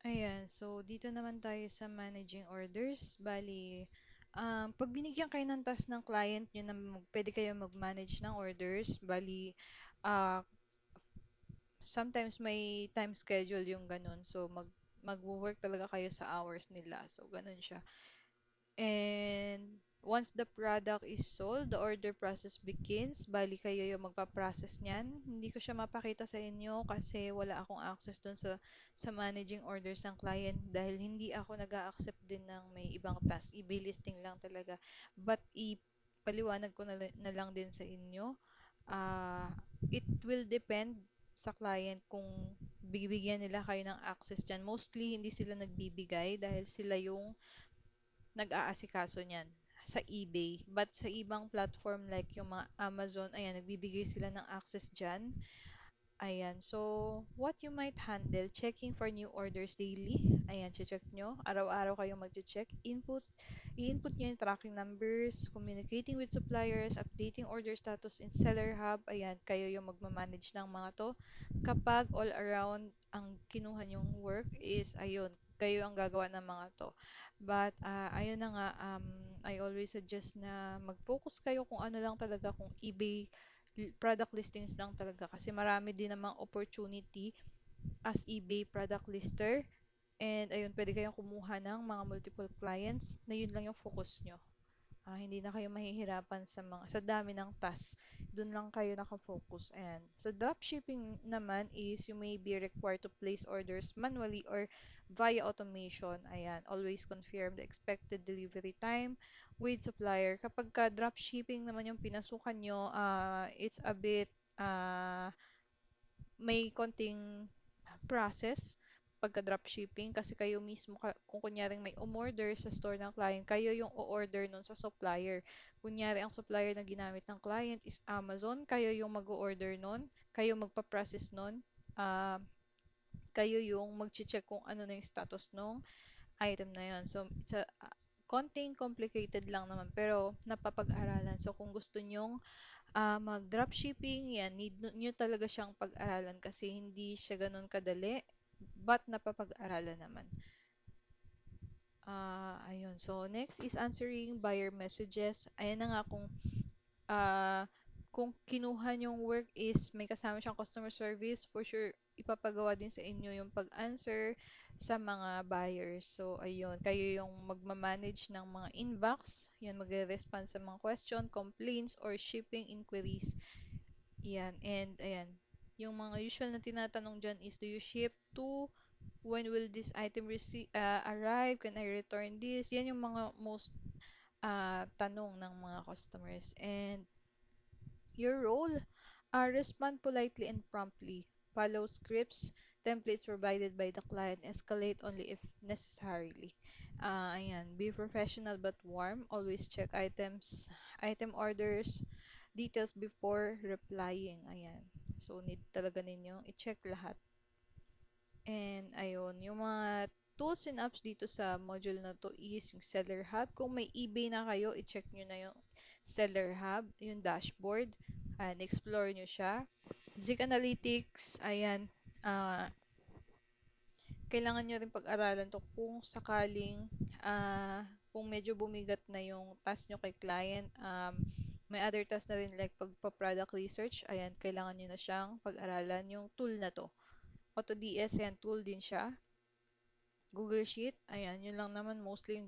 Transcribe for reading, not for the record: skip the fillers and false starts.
Ayan, so dito naman tayo sa managing orders. Bali, pag binigyan kayo ng task ng client nyo na pwede kayo mag-manage ng orders, bali, ah, sometimes may time schedule yung ganun. So, mag-work talaga kayo sa hours nila. So, ganun siya. And once the product is sold, the order process begins. Bali kayo yung magpa-process niyan. Hindi ko siya mapakita sa inyo kasi wala akong access dun sa managing orders ng client dahil hindi ako nag-a-accept din ng may ibang task. I-listing lang talaga. But ipaliwanag ko na lang din sa inyo. It will depend sa client kung bibigyan nila kayo ng access dyan. Mostly, hindi sila nagbibigay dahil sila yung nag-aasikaso niyan sa eBay. But sa ibang platform like yung mga Amazon, ayan, nagbibigay sila ng access dyan. Ayan, so what you might handle, checking for new orders daily. Ayan, check nyo. Araw-araw kayong mag-check. I-input nyo yung tracking numbers, communicating with suppliers, updating order status in Seller Hub. Ayan, kayo yung magmamanage ng mga to. Kapag all around ang kinuha nyong work is, ayun, kayo ang gagawa ng mga to. But, ayun na nga, I always suggest na mag-focus kayo kung ano lang talaga, kung eBay product listings lang talaga kasi marami din namang opportunity as eBay product lister and ayun, pwede kayong kumuha ng mga multiple clients na yun lang yung focus nyo. Hindi na kayo mahihirapan sa dami ng tasks. Doon lang kayo nakafocus. Ayan. Sa dropshipping naman is you may be required to place orders manually or via automation. Ayan. Always confirm the expected delivery time with supplier. Kapag ka dropshipping naman yung pinasukan nyo, it's a bit uh, may konting process pagka-dropshipping kasi kayo mismo, kung kunyaring may umorder sa store ng client, kayo yung o-order nun sa supplier. Kunyari, ang supplier na ginamit ng client is Amazon, kayo yung mag-o-order nun, kayo magpa-process nun, ah, kayo yung mag-check kung ano na yung status nung item na yun. So, it's a konting complicated lang naman, pero napapag-aralan. So, kung gusto nyong mag-dropshipping, yan, need nyo talaga siyang pag-aralan kasi hindi siya ganun kadali, but napapag-aralan naman. Ayun. So, next is answering buyer messages. Ayan na nga ah, kung kinuha yung work is may kasama siyang customer service, for sure, ipapagawa din sa inyo yung pag-answer sa mga buyers. So, ayun, kayo yung magmamanage ng mga inbox, yan, magre-respond sa mga question, complaints, or shipping inquiries. Yan, and ayan, yung mga usual na tinatanong dyan is, do you ship to? When will this item arrive? Can I return this? Yan yung mga most tanong ng mga customers. And your role, respond politely and promptly. Follow scripts, templates provided by the client. Escalate only if necessarily. Ayan, be professional but warm. Always check item orders, details before replying. Ayan. So, need talaga ninyong i-check lahat. And ayun, yung mga tools and apps dito sa module na to is yung Seller Hub. Kung may eBay na kayo, i-check nyo na yung Seller Hub, yung dashboard. And explore nyo siya. Zik Analytics, ayan, ah, kailangan nyo rin pag-aralan to kung sakaling, kung medyo bumigat na yung task nyo kay client, may other task na rin like pagpa-product research, ayan, kailangan nyo na siyang pag-aralan yung tool na to. AutoDS, ayan, tool din siya. Google Sheet, ayan, yun lang naman mostly yung